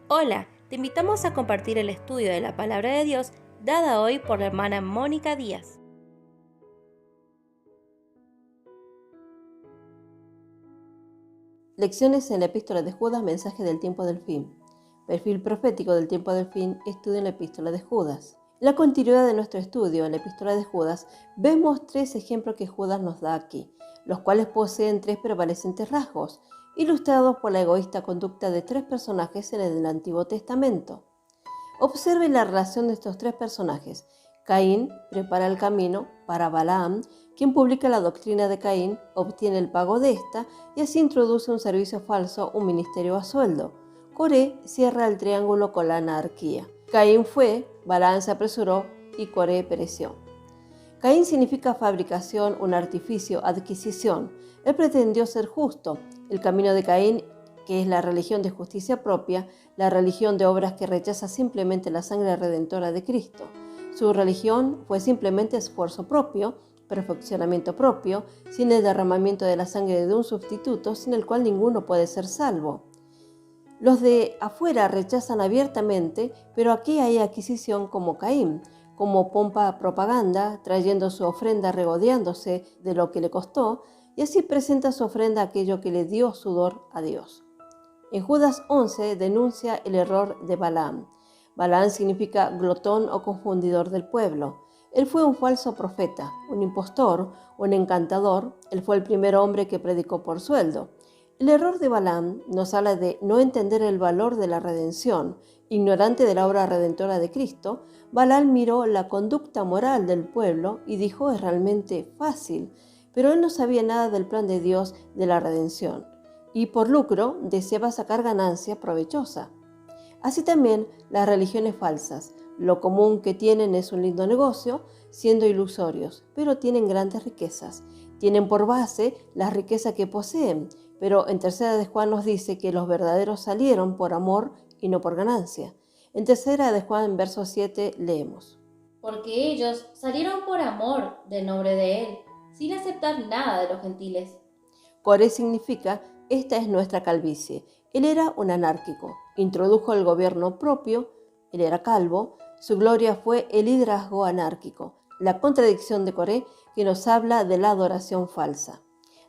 Hola, te invitamos a compartir el estudio de la Palabra de Dios dada hoy por la hermana Mónica Díaz. Lecciones en la Epístola de Judas, mensaje del tiempo del fin. Perfil profético del tiempo del fin, estudio en la Epístola de Judas. En la continuidad de nuestro estudio en la Epístola de Judas, vemos tres ejemplos que Judas nos da aquí, los cuales poseen tres prevalecientes rasgos, ilustrados por la egoísta conducta de tres personajes en el Antiguo Testamento. Observe la relación de estos tres personajes. Caín prepara el camino para Balaam, quien publica la doctrina de Caín, obtiene el pago de esta y así introduce un servicio falso, un ministerio a sueldo. Coré cierra el triángulo con la anarquía. Caín fue, Balaam se apresuró y Coré pereció. Caín significa fabricación, un artificio, adquisición. Él pretendió ser justo. El camino de Caín, que es la religión de justicia propia, la religión de obras que rechaza simplemente la sangre redentora de Cristo. Su religión fue simplemente esfuerzo propio, perfeccionamiento propio, sin el derramamiento de la sangre de un sustituto, sin el cual ninguno puede ser salvo. Los de afuera rechazan abiertamente, pero aquí hay adquisición como Caín, como pompa propaganda, trayendo su ofrenda regodeándose de lo que le costó, y así presenta su ofrenda aquello que le dio sudor a Dios. En Judas 11 denuncia el error de Balaam. Balaam significa glotón o confundidor del pueblo. Él fue un falso profeta, un impostor, un encantador. Él fue el primer hombre que predicó por sueldo. El error de Balaam nos habla de no entender el valor de la redención. Ignorante de la obra redentora de Cristo, Balaam miró la conducta moral del pueblo y dijo: es realmente fácil, pero él no sabía nada del plan de Dios de la redención y por lucro deseaba sacar ganancia provechosa. Así también las religiones falsas, lo común que tienen es un lindo negocio, siendo ilusorios, pero tienen grandes riquezas. Tienen por base la riqueza que poseen, pero en Tercera de Juan nos dice que los verdaderos salieron por amor y no por ganancia. En Tercera de Juan, verso 7, leemos: Porque ellos salieron por amor del nombre de Él, sin aceptar nada de los gentiles. Coré significa: esta es nuestra calvicie. Él era un anárquico, introdujo el gobierno propio, él era calvo, su gloria fue el liderazgo anárquico, la contradicción de Coré que nos habla de la adoración falsa.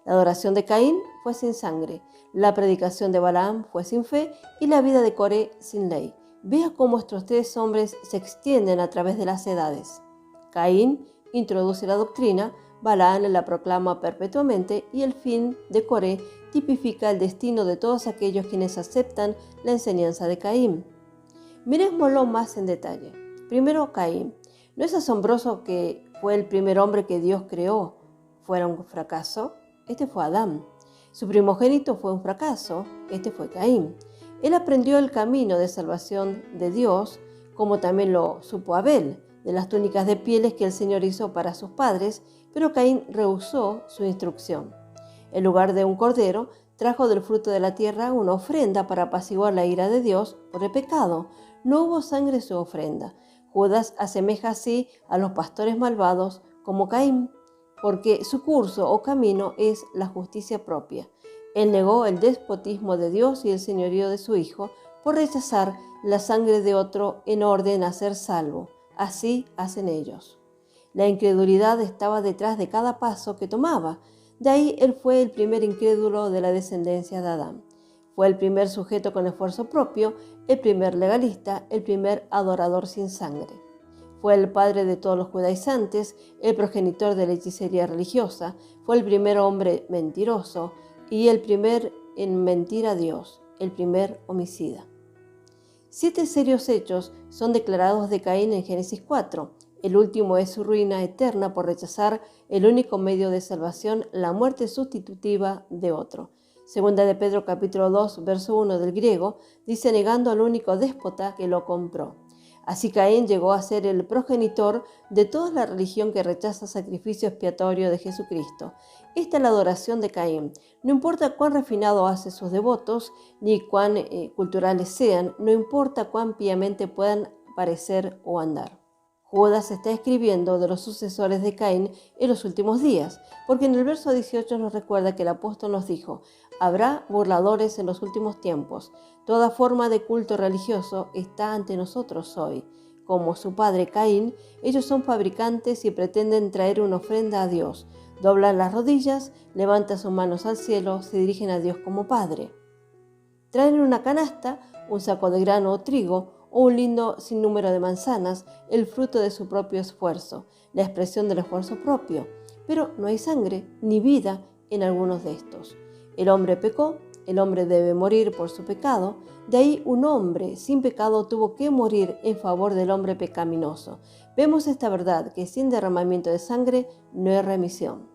La adoración de Caín fue sin sangre, la predicación de Balaam fue sin fe y la vida de Coré sin ley. Vea cómo estos tres hombres se extienden a través de las edades. Caín introduce la doctrina, Balaam la proclama perpetuamente y el fin de Coré tipifica el destino de todos aquellos quienes aceptan la enseñanza de Caín. Mirémoslo más en detalle. Primero, Caín. ¿No es asombroso que fue el primer hombre que Dios creó fuera un fracaso? Este fue Adán. Su primogénito fue un fracaso. Este fue Caín. Él aprendió el camino de salvación de Dios, como también lo supo Abel, de las túnicas de pieles que el Señor hizo para sus padres, pero Caín rehusó su instrucción. En lugar de un cordero, trajo del fruto de la tierra una ofrenda para apaciguar la ira de Dios por el pecado. No hubo sangre en su ofrenda. Judas asemeja así a los pastores malvados como Caín, porque su curso o camino es la justicia propia. Él negó el despotismo de Dios y el señorío de su Hijo por rechazar la sangre de otro en orden a ser salvo. Así hacen ellos. La incredulidad estaba detrás de cada paso que tomaba. De ahí él fue el primer incrédulo de la descendencia de Adán. Fue el primer sujeto con esfuerzo propio, el primer legalista, el primer adorador sin sangre. Fue el padre de todos los judaizantes, el progenitor de la hechicería religiosa, fue el primer hombre mentiroso y el primer en mentir a Dios, el primer homicida. 7 serios hechos son declarados de Caín en Génesis 4. El último es su ruina eterna por rechazar el único medio de salvación, la muerte sustitutiva de otro. Segunda de Pedro capítulo 2, verso 1 del griego, dice: negando al único déspota que lo compró. Así Caín llegó a ser el progenitor de toda la religión que rechaza el sacrificio expiatorio de Jesucristo. Esta es la adoración de Caín. No importa cuán refinado hace sus devotos, ni cuán culturales sean, no importa cuán piamente puedan parecer o andar. Judas está escribiendo de los sucesores de Caín en los últimos días, porque en el verso 18 nos recuerda que el apóstol nos dijo: Habrá burladores en los últimos tiempos. Toda forma de culto religioso está ante nosotros hoy. Como su padre Caín, ellos son fabricantes y pretenden traer una ofrenda a Dios. Doblan las rodillas, levantan sus manos al cielo, se dirigen a Dios como Padre. Traen una canasta, un saco de grano o trigo, o un lindo sinnúmero de manzanas, el fruto de su propio esfuerzo, la expresión del esfuerzo propio. Pero no hay sangre ni vida en algunos de estos. El hombre pecó, el hombre debe morir por su pecado, de ahí un hombre sin pecado tuvo que morir en favor del hombre pecaminoso. Vemos esta verdad, que sin derramamiento de sangre no hay remisión.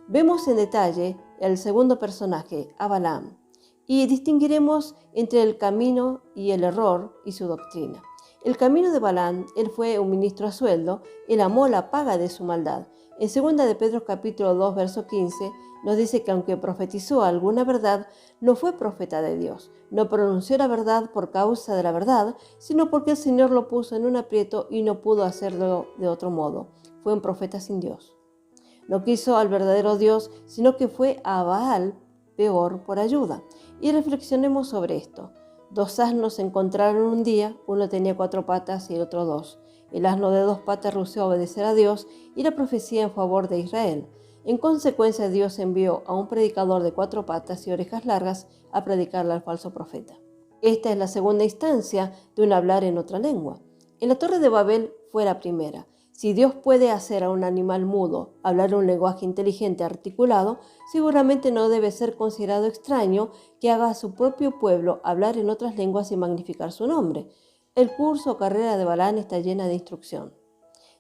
Vemos en detalle el segundo personaje, a Balaam, y distinguiremos entre el camino y el error y su doctrina. El camino de Balaam, él fue un ministro a sueldo, él amó la paga de su maldad. En 2 de Pedro capítulo 2, verso 15, nos dice que aunque profetizó alguna verdad, no fue profeta de Dios. No pronunció la verdad por causa de la verdad, sino porque el Señor lo puso en un aprieto y no pudo hacerlo de otro modo. Fue un profeta sin Dios. No quiso al verdadero Dios, sino que fue a Baal, peor, por ayuda. Y reflexionemos sobre esto. 2 asnos se encontraron un día, uno tenía 4 patas y el otro 2. El asno de 2 patas rehusó obedecer a Dios y la profecía en favor de Israel. En consecuencia, Dios envió a un predicador de 4 patas y orejas largas a predicarle al falso profeta. Esta es la segunda instancia de un hablar en otra lengua. En la Torre de Babel fue la primera. Si Dios puede hacer a un animal mudo hablar un lenguaje inteligente articulado, seguramente no debe ser considerado extraño que haga a su propio pueblo hablar en otras lenguas y magnificar su nombre. El curso o carrera de Balaam está llena de instrucción.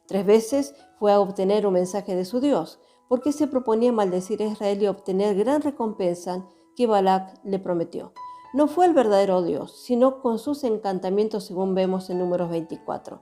3 veces fue a obtener un mensaje de su Dios, porque se proponía maldecir a Israel y obtener gran recompensa que Balac le prometió. No fue el verdadero Dios, sino con sus encantamientos, según vemos en Números 24.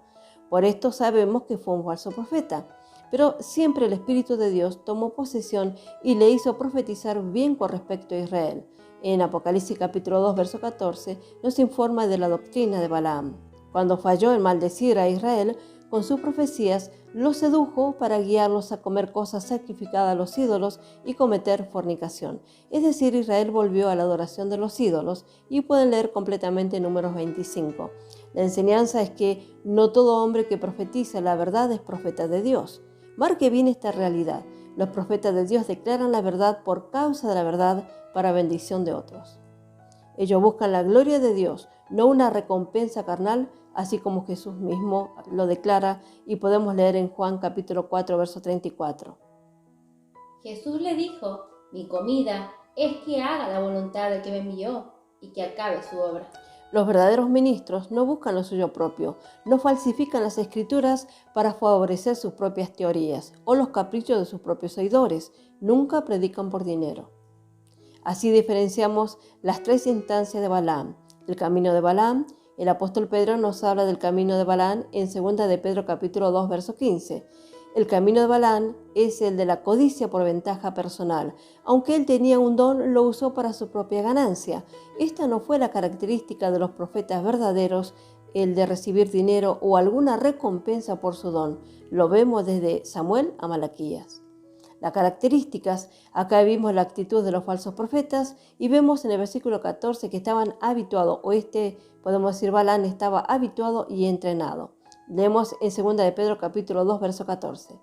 Por esto sabemos que fue un falso profeta. Pero siempre el Espíritu de Dios tomó posesión y le hizo profetizar bien con respecto a Israel. En Apocalipsis capítulo 2, verso 14, nos informa de la doctrina de Balaam. Cuando falló en maldecir a Israel, con sus profecías los sedujo para guiarlos a comer cosas sacrificadas a los ídolos y cometer fornicación. Es decir, Israel volvió a la adoración de los ídolos, y pueden leer completamente Números 25. La enseñanza es que no todo hombre que profetiza la verdad es profeta de Dios. Marque bien esta realidad. Los profetas de Dios declaran la verdad por causa de la verdad para bendición de otros. Ellos buscan la gloria de Dios, no una recompensa carnal, así como Jesús mismo lo declara, y podemos leer en Juan capítulo 4, verso 34. Jesús le dijo: mi comida es que haga la voluntad del que me envió y que acabe su obra. Los verdaderos ministros no buscan lo suyo propio, no falsifican las escrituras para favorecer sus propias teorías o los caprichos de sus propios seguidores, nunca predican por dinero. Así diferenciamos las 3 instancias de Balaam. El camino de Balaam, el apóstol Pedro nos habla del camino de Balaam en 2 de Pedro capítulo 2, verso 15. El camino de Balaam es el de la codicia por ventaja personal. Aunque él tenía un don, lo usó para su propia ganancia. Esta no fue la característica de los profetas verdaderos, el de recibir dinero o alguna recompensa por su don. Lo vemos desde Samuel a Malaquías. Las características, acá vimos la actitud de los falsos profetas y vemos en el versículo 14 que estaban habituados, podemos decir Balaam estaba habituado y entrenado. Leemos en 2 de Pedro capítulo 2, verso 14.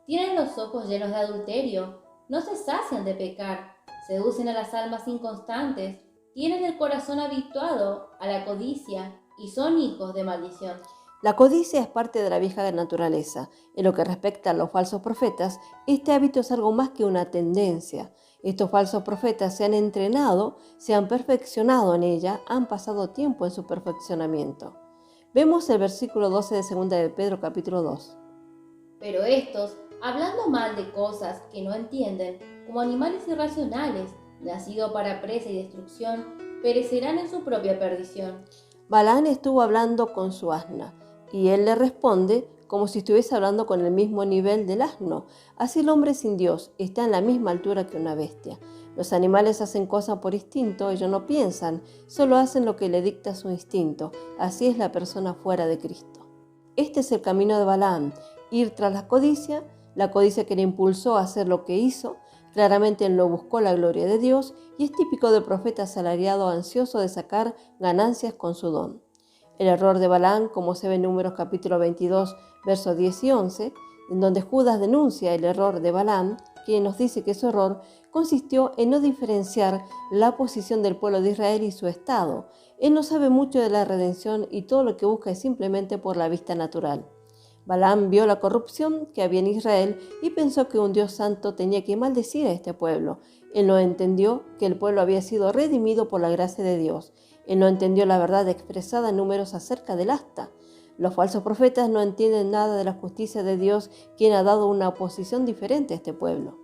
Tienen los ojos llenos de adulterio, no se sacian de pecar, seducen a las almas inconstantes, tienen el corazón habituado a la codicia y son hijos de maldición. La codicia es parte de la vieja naturaleza. En lo que respecta a los falsos profetas, este hábito es algo más que una tendencia. Estos falsos profetas se han entrenado, se han perfeccionado en ella, han pasado tiempo en su perfeccionamiento. Vemos el versículo 12 de 2 de Pedro capítulo 2. Pero estos, hablando mal de cosas que no entienden, como animales irracionales, nacidos para presa y destrucción, perecerán en su propia perdición. Balaam estuvo hablando con su asna, y él le responde como si estuviese hablando con el mismo nivel del asno. Así el hombre sin Dios está en la misma altura que una bestia. Los animales hacen cosas por instinto, ellos no piensan, solo hacen lo que le dicta su instinto. Así es la persona fuera de Cristo. Este es el camino de Balaam, ir tras la codicia que le impulsó a hacer lo que hizo, Claramente él no buscó la gloria de Dios y es típico del profeta asalariado ansioso de sacar ganancias con su don. El error de Balaam, como se ve en Números capítulo 22, versos 10 y 11, en donde Judas denuncia el error de Balaam, quien nos dice que su error consistió en no diferenciar la posición del pueblo de Israel y su estado. Él no sabe mucho de la redención y todo lo que busca es simplemente por la vista natural. Balaam vio la corrupción que había en Israel y pensó que un Dios santo tenía que maldecir a este pueblo. Él no entendió que el pueblo había sido redimido por la gracia de Dios. Él no entendió la verdad expresada en Números acerca del asta. Los falsos profetas no entienden nada de la justicia de Dios, quien ha dado una posición diferente a este pueblo.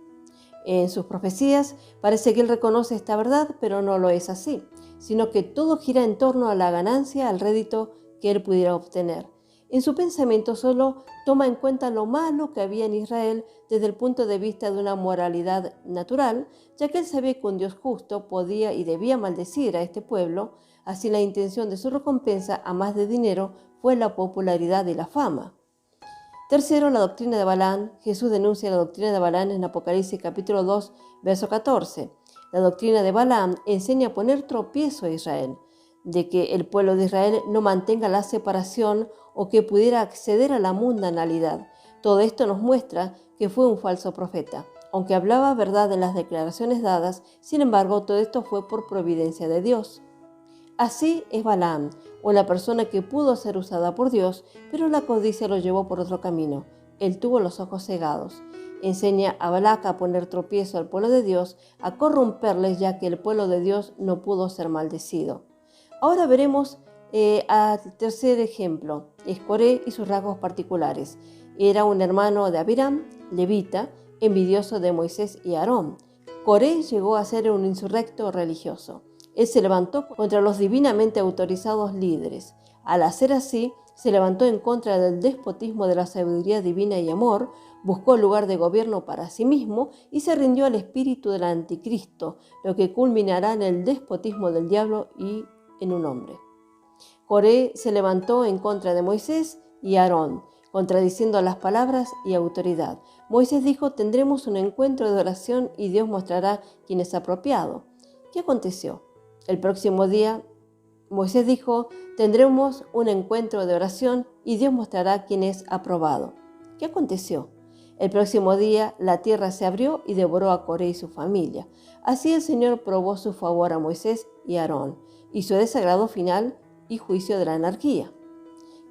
En sus profecías parece que él reconoce esta verdad, pero no lo es así, sino que todo gira en torno a la ganancia, al rédito que él pudiera obtener. En su pensamiento solo toma en cuenta lo malo que había en Israel desde el punto de vista de una moralidad natural, ya que él sabía que un Dios justo podía y debía maldecir a este pueblo. Así la intención de su recompensa, a más de dinero, fue la popularidad y la fama. Tercero, la doctrina de Balaam. Jesús denuncia la doctrina de Balaam en Apocalipsis capítulo 2, verso 14. La doctrina de Balaam enseña a poner tropiezo a Israel, de que el pueblo de Israel no mantenga la separación o que pudiera acceder a la mundanalidad. Todo esto nos muestra que fue un falso profeta. Aunque hablaba verdad en las declaraciones dadas, sin embargo, todo esto fue por providencia de Dios. Así es Balaam, una persona que pudo ser usada por Dios, pero la codicia lo llevó por otro camino. Él tuvo los ojos cegados. Enseña a Balac a poner tropiezo al pueblo de Dios, a corromperles, ya que el pueblo de Dios no pudo ser maldecido. Ahora veremos al tercer ejemplo, es Coré y sus rasgos particulares. Era un hermano de Abiram, levita, envidioso de Moisés y Aarón. Coré llegó a ser un insurrecto religioso. Él se levantó contra los divinamente autorizados líderes. Al hacer así, se levantó en contra del despotismo de la sabiduría divina y amor, buscó el lugar de gobierno para sí mismo y se rindió al espíritu del anticristo, lo que culminará en el despotismo del diablo y en un hombre. Coré se levantó en contra de Moisés y Aarón, contradiciendo las palabras y autoridad. Moisés dijo: tendremos un encuentro de oración y Dios mostrará quién es apropiado. ¿Qué aconteció? El próximo día, Moisés dijo: tendremos un encuentro de oración y Dios mostrará quién es aprobado. ¿Qué aconteció? El próximo día, la tierra se abrió y devoró a Coré y su familia. Así el Señor probó su favor a Moisés y a Aarón, y su desagrado final y juicio de la anarquía.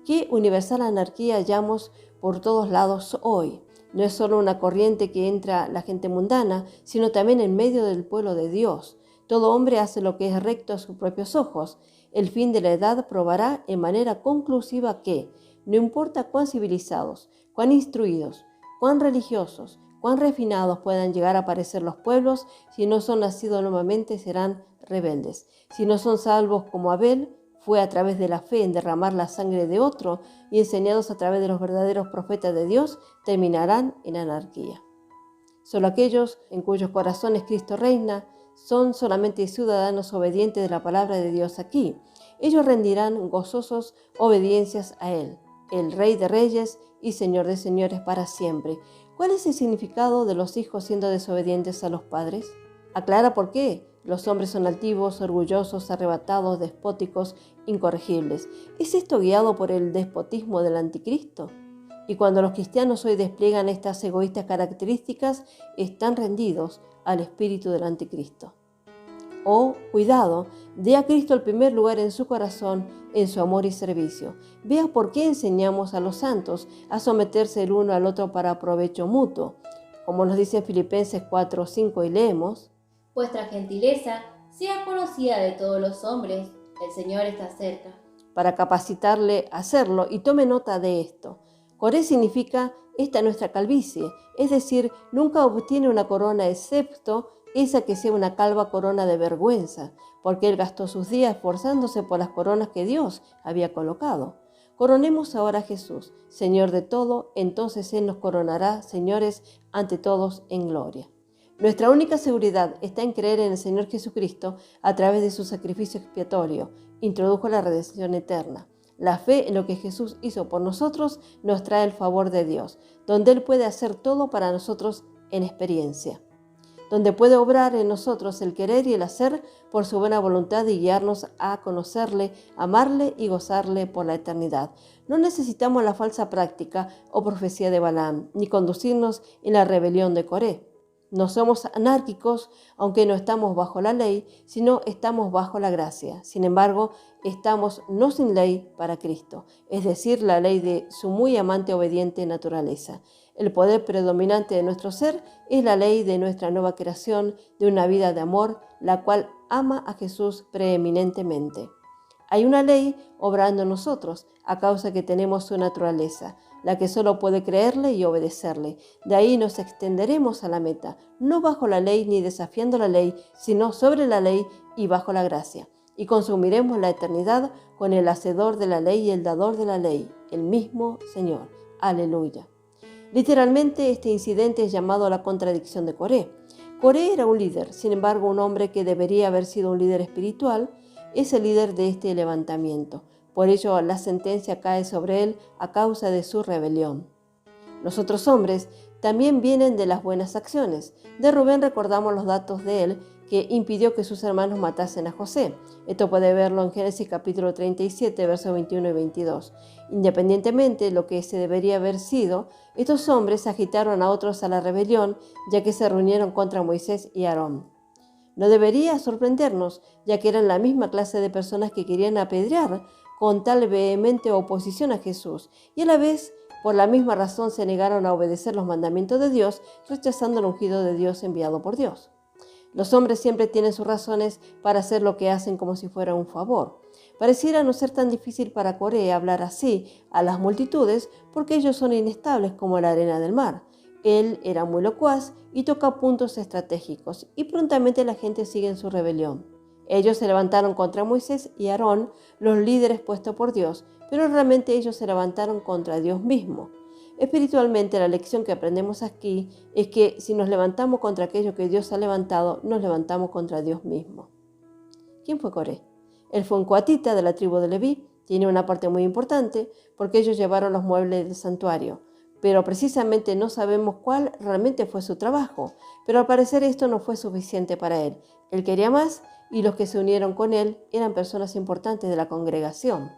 ¿Qué universal anarquía hallamos por todos lados hoy? No es solo una corriente que entra la gente mundana, sino también en medio del pueblo de Dios. Todo hombre hace lo que es recto a sus propios ojos. El fin de la edad probará en manera conclusiva que, no importa cuán civilizados, cuán instruidos, cuán religiosos, cuán refinados puedan llegar a parecer los pueblos, si no son nacidos nuevamente serán rebeldes. Si no son salvos como Abel, fue a través de la fe en derramar la sangre de otro y enseñados a través de los verdaderos profetas de Dios, terminarán en anarquía. Solo aquellos en cuyos corazones Cristo reina son solamente ciudadanos obedientes de la palabra de Dios aquí. Ellos rendirán gozosos obediencias a Él, el Rey de Reyes y Señor de Señores para siempre. ¿Cuál es el significado de los hijos siendo desobedientes a los padres? Aclara por qué. Los hombres son altivos, orgullosos, arrebatados, despóticos, incorregibles. ¿Es esto guiado por el despotismo del anticristo? Y cuando los cristianos hoy despliegan estas egoístas características, están rendidos al espíritu del anticristo. Oh, cuidado, dé a Cristo el primer lugar en su corazón, en su amor y servicio. Vea por qué enseñamos a los santos a someterse el uno al otro para provecho mutuo. Como nos dice en Filipenses 4:5 y leemos: vuestra gentileza sea conocida de todos los hombres, el Señor está cerca. Para capacitarle a hacerlo, y tome nota de esto. Coré significa esta nuestra calvicie, es decir, nunca obtiene una corona excepto esa que sea una calva corona de vergüenza, porque él gastó sus días esforzándose por las coronas que Dios había colocado. Coronemos ahora a Jesús, Señor de todo, entonces Él nos coronará, señores, ante todos en gloria. Nuestra única seguridad está en creer en el Señor Jesucristo a través de su sacrificio expiatorio. Introdujo la redención eterna. La fe en lo que Jesús hizo por nosotros nos trae el favor de Dios, donde Él puede hacer todo para nosotros en experiencia. donde puede obrar en nosotros el querer y el hacer por su buena voluntad y guiarnos a conocerle, amarle y gozarle por la eternidad. No necesitamos la falsa práctica o profecía de Balaam, ni conducirnos en la rebelión de Coré. No somos anárquicos, aunque no estamos bajo la ley, sino estamos bajo la gracia. Sin embargo, estamos no sin ley para Cristo, es decir, la ley de su muy amante obediente naturaleza. El poder predominante de nuestro ser es la ley de nuestra nueva creación, de una vida de amor, la cual ama a Jesús preeminentemente. Hay una ley obrando en nosotros, a causa que tenemos su naturaleza, la que solo puede creerle y obedecerle. De ahí nos extenderemos a la meta, no bajo la ley ni desafiando la ley, sino sobre la ley y bajo la gracia. Y consumiremos la eternidad con el hacedor de la ley y el dador de la ley, el mismo Señor. Aleluya. Literalmente, este incidente es llamado la contradicción de Coré. Coré era un líder, sin embargo, un hombre que debería haber sido un líder espiritual, es el líder de este levantamiento. Por ello, la sentencia cae sobre él a causa de su rebelión. Los otros hombres también vienen de las buenas acciones. De Rubén recordamos los datos de él que impidió que sus hermanos matasen a José. Esto puede verlo en Génesis capítulo 37, versos 21 y 22. Independientemente de lo que se debería haber sido, estos hombres agitaron a otros a la rebelión, ya que se reunieron contra Moisés y Aarón. No debería sorprendernos, ya que eran la misma clase de personas que querían apedrear con tal vehemente oposición a Jesús, y a la vez, por la misma razón, se negaron a obedecer los mandamientos de Dios, rechazando el ungido de Dios enviado por Dios. Los hombres siempre tienen sus razones para hacer lo que hacen como si fuera un favor. Pareciera no ser tan difícil para Coré hablar así a las multitudes, porque ellos son inestables como la arena del mar. Él era muy locuaz y toca puntos estratégicos, y prontamente la gente sigue en su rebelión. Ellos se levantaron contra Moisés y Aarón, los líderes puestos por Dios, pero realmente ellos se levantaron contra Dios mismo. Espiritualmente, la lección que aprendemos aquí es que si nos levantamos contra aquello que Dios ha levantado, nos levantamos contra Dios mismo. ¿Quién fue Coré? Él fue un coatita de la tribu de Leví. Tiene una parte muy importante porque ellos llevaron los muebles del santuario, pero precisamente no sabemos cuál realmente fue su trabajo. Pero al parecer esto no fue suficiente para él. Él quería más y los que se unieron con él eran personas importantes de la congregación.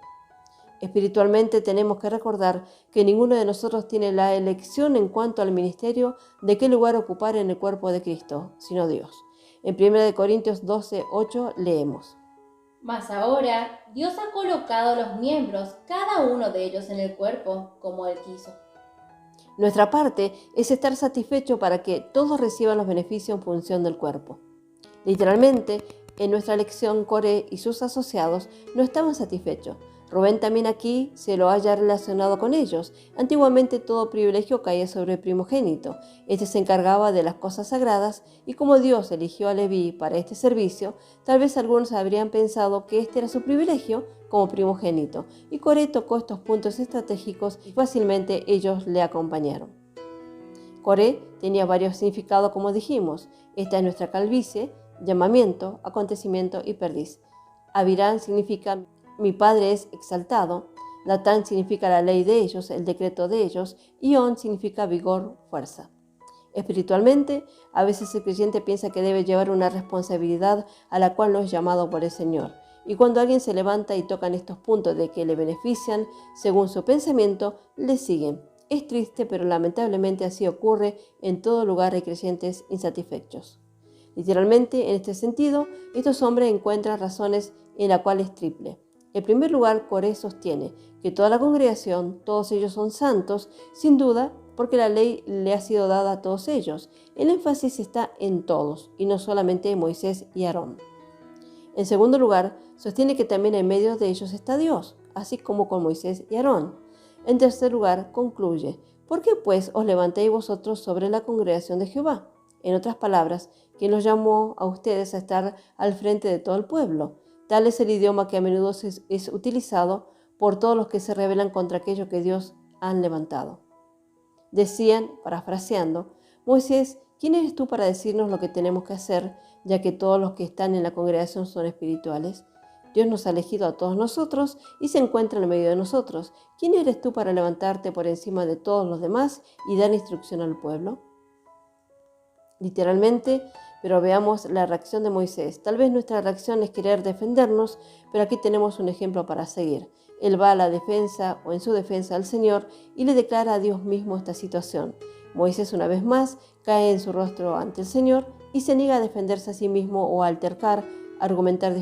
Espiritualmente tenemos que recordar que ninguno de nosotros tiene la elección en cuanto al ministerio de qué lugar ocupar en el cuerpo de Cristo, sino Dios. En 1 Corintios 12:8 leemos: Mas ahora Dios ha colocado los miembros, cada uno de ellos en el cuerpo, como Él quiso. Nuestra parte es estar satisfecho para que todos reciban los beneficios en función del cuerpo. Literalmente, en nuestra lección, Coré y sus asociados no estaban satisfechos. Rubén también aquí se lo haya relacionado con ellos. Antiguamente todo privilegio caía sobre el primogénito. Este se encargaba de las cosas sagradas y como Dios eligió a Leví para este servicio, tal vez algunos habrían pensado que este era su privilegio como primogénito. Y Coré tocó estos puntos estratégicos y fácilmente ellos le acompañaron. Coré tenía varios significados como dijimos. Esta es nuestra calvicie, llamamiento, acontecimiento y perdiz. Avirán significa mi padre es exaltado. Datán significa la ley de ellos, el decreto de ellos. Y On significa vigor, fuerza. Espiritualmente, a veces el creyente piensa que debe llevar una responsabilidad a la cual no es llamado por el Señor. Y cuando alguien se levanta y tocan estos puntos de que le benefician, según su pensamiento, le siguen. Es triste, pero lamentablemente así ocurre en todo lugar de creyentes insatisfechos. Literalmente, en este sentido, estos hombres encuentran razones en la cual es triple. En primer lugar, Coré sostiene que toda la congregación, todos ellos son santos, sin duda, porque la ley le ha sido dada a todos ellos. El énfasis está en todos, y no solamente en Moisés y Aarón. En segundo lugar, sostiene que también en medio de ellos está Dios, así como con Moisés y Aarón. En tercer lugar, concluye: ¿por qué pues os levantáis vosotros sobre la congregación de Jehová? En otras palabras, ¿quién los llamó a ustedes a estar al frente de todo el pueblo? Tal es el idioma que a menudo es utilizado por todos los que se rebelan contra aquello que Dios han levantado. Decían, parafraseando: Moisés, ¿quién eres tú para decirnos lo que tenemos que hacer, ya que todos los que están en la congregación son espirituales? Dios nos ha elegido a todos nosotros y se encuentra en medio de nosotros. ¿Quién eres tú para levantarte por encima de todos los demás y dar instrucción al pueblo? literalmente, pero veamos la reacción de Moisés. Tal vez nuestra reacción es querer defendernos, pero aquí tenemos un ejemplo para seguir. Él va a la defensa o en su defensa al Señor y le declara a Dios mismo esta situación. Moisés una vez más cae en su rostro ante el Señor y se niega a defenderse a sí mismo o a altercar, argumentar,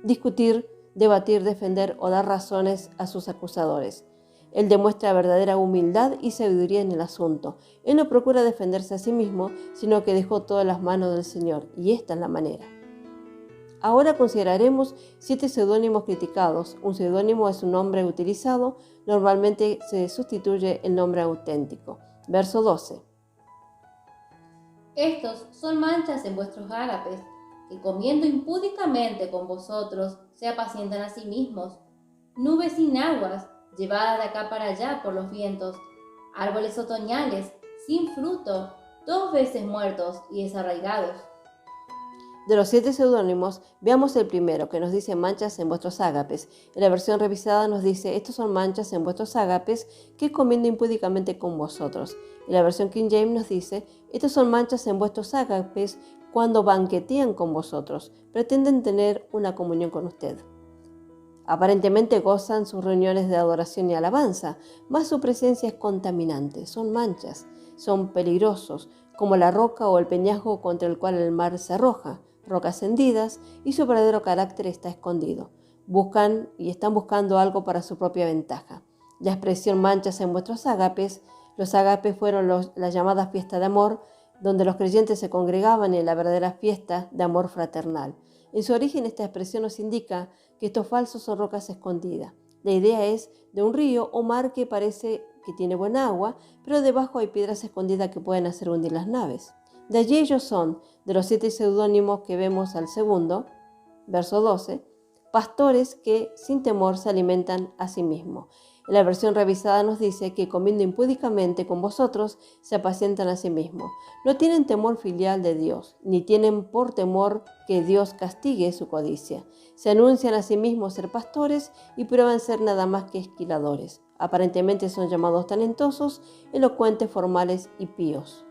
discutir, debatir, defender o dar razones a sus acusadores. Él demuestra verdadera humildad y sabiduría en el asunto. Él no procura defenderse a sí mismo, sino que dejó todo en las manos del Señor, y esta es la manera. Ahora consideraremos 7 seudónimos criticados. Un seudónimo es un nombre utilizado, normalmente se sustituye el nombre auténtico. Verso 12. Estos son manchas en vuestros ágapes, que comiendo impúdicamente con vosotros se apacientan a sí mismos. Nubes sin aguas, llevadas de acá para allá por los vientos, árboles otoñales, sin fruto, 2 veces muertos y desarraigados. De los 7 seudónimos, veamos el primero, que nos dice manchas en vuestros ágapes. En la versión revisada nos dice, estos son manchas en vuestros ágapes, que comiendo impúdicamente con vosotros. En la versión King James nos dice, estos son manchas en vuestros ágapes, cuando banquetean con vosotros, pretenden tener una comunión con usted. Aparentemente gozan sus reuniones de adoración y alabanza, mas su presencia es contaminante, son manchas, son peligrosos, como la roca o el peñasco contra el cual el mar se arroja, rocas hendidas, y su verdadero carácter está escondido. Buscan y están buscando algo para su propia ventaja. La expresión manchas en vuestros ágapes, los ágapes fueron la llamada fiesta de amor, donde los creyentes se congregaban en la verdadera fiesta de amor fraternal. En su origen esta expresión nos indica que estos falsos son rocas escondidas. La idea es de un río o mar que parece que tiene buena agua, pero debajo hay piedras escondidas que pueden hacer hundir las naves. De allí ellos son, de los 7 seudónimos que vemos al segundo, verso 12, pastores que sin temor se alimentan a sí mismos. En la versión revisada nos dice que comiendo impúdicamente con vosotros se apacientan a sí mismos. No tienen temor filial de Dios, ni tienen por temor que Dios castigue su codicia. Se anuncian a sí mismos ser pastores y prueban ser nada más que esquiladores. Aparentemente son llamados talentosos, elocuentes, formales y píos.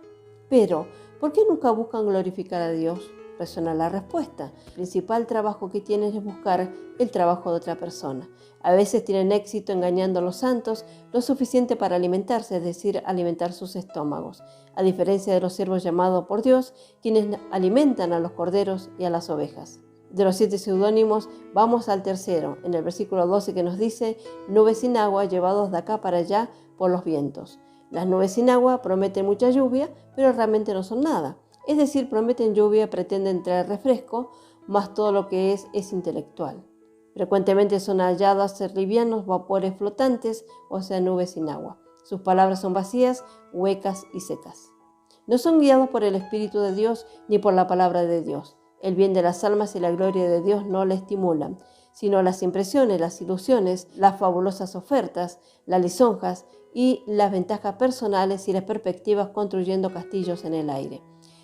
Pero, ¿por qué nunca buscan glorificar a Dios? Resuena la respuesta. El principal trabajo que tienen es buscar el trabajo de otra persona. A veces tienen éxito engañando a los santos lo suficiente para alimentarse, es decir, alimentar sus estómagos. A diferencia de los siervos llamados por Dios, quienes alimentan a los corderos y a las ovejas. De los 7 seudónimos, vamos al tercero, en el versículo 12 que nos dice, nubes sin agua llevados de acá para allá por los vientos. Las nubes sin agua prometen mucha lluvia, pero realmente no son nada. Es decir, prometen lluvia, pretenden traer refresco, mas todo lo que es intelectual. Frecuentemente son halladas ser livianos, vapores flotantes, o sea, nubes sin agua. Sus palabras son vacías, huecas y secas. No son guiados por el Espíritu de Dios ni por la palabra de Dios. El bien de las almas y la gloria de Dios no le estimulan, sino las impresiones, las ilusiones, las fabulosas ofertas, las lisonjas y las ventajas personales y las perspectivas construyendo castillos en el aire.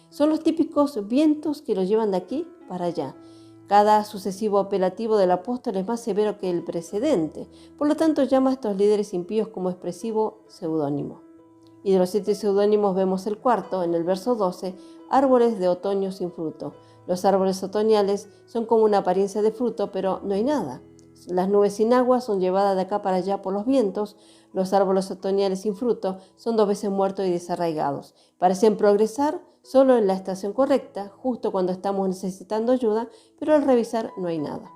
Son los típicos vientos que los llevan de aquí para allá. Cada sucesivo apelativo del apóstol es más severo que el precedente, por lo tanto llama a estos líderes impíos como expresivo seudónimo. Y de los 7 seudónimos vemos el cuarto, en el verso 12, árboles de otoño sin fruto. Los árboles otoñales son como una apariencia de fruto, pero no hay nada. Las nubes sin agua son llevadas de acá para allá por los vientos. Los árboles otoñales sin fruto son 2 veces muertos y desarraigados. Parecen progresar solo en la estación correcta, justo cuando estamos necesitando ayuda, pero al revisar no hay nada.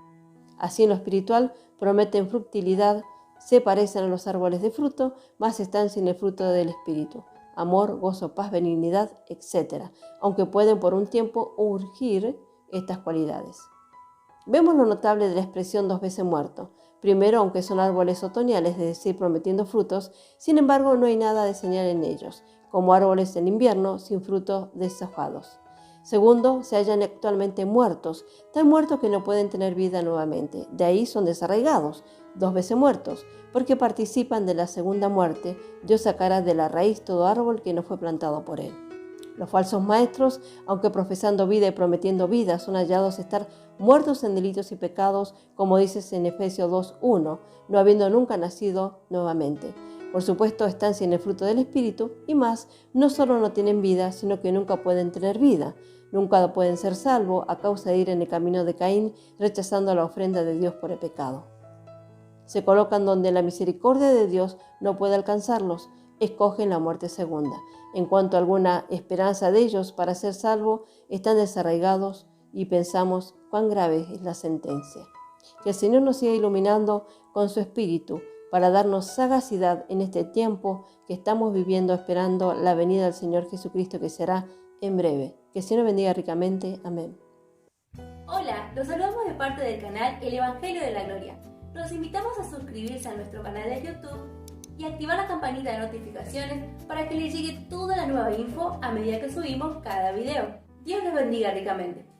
Así en lo espiritual prometen fructilidad, se parecen a los árboles de fruto, mas están sin el fruto del espíritu. Amor, gozo, paz, benignidad, etc., aunque pueden por un tiempo urgir estas cualidades. Vemos lo notable de la expresión 2 veces muerto. Primero, aunque son árboles otoñales, es decir, prometiendo frutos, sin embargo no hay nada de señal en ellos, como árboles en invierno sin frutos deshojados. Segundo, se hallan actualmente muertos, tan muertos que no pueden tener vida nuevamente. De ahí son desarraigados, 2 veces muertos, porque participan de la segunda muerte. Dios sacará de la raíz todo árbol que no fue plantado por él. Los falsos maestros, aunque profesando vida y prometiendo vida, son hallados estar muertos en delitos y pecados, como dices en Efesios 2:1, no habiendo nunca nacido nuevamente. Por supuesto, están sin el fruto del Espíritu y más, no solo no tienen vida, sino que nunca pueden tener vida. Nunca pueden ser salvos a causa de ir en el camino de Caín, rechazando la ofrenda de Dios por el pecado. Se colocan donde la misericordia de Dios no puede alcanzarlos, escogen la muerte segunda. En cuanto a alguna esperanza de ellos para ser salvos, están desarraigados y pensamos cuán grave es la sentencia. Que el Señor nos siga iluminando con su Espíritu para darnos sagacidad en este tiempo que estamos viviendo esperando la venida del Señor Jesucristo que será en breve. Que el Señor bendiga ricamente. Amén. Hola, los saludamos de parte del canal El Evangelio de la Gloria. Los invitamos a suscribirse a nuestro canal de YouTube y activar la campanita de notificaciones para que les llegue toda la nueva info a medida que subimos cada video. Dios les bendiga ricamente.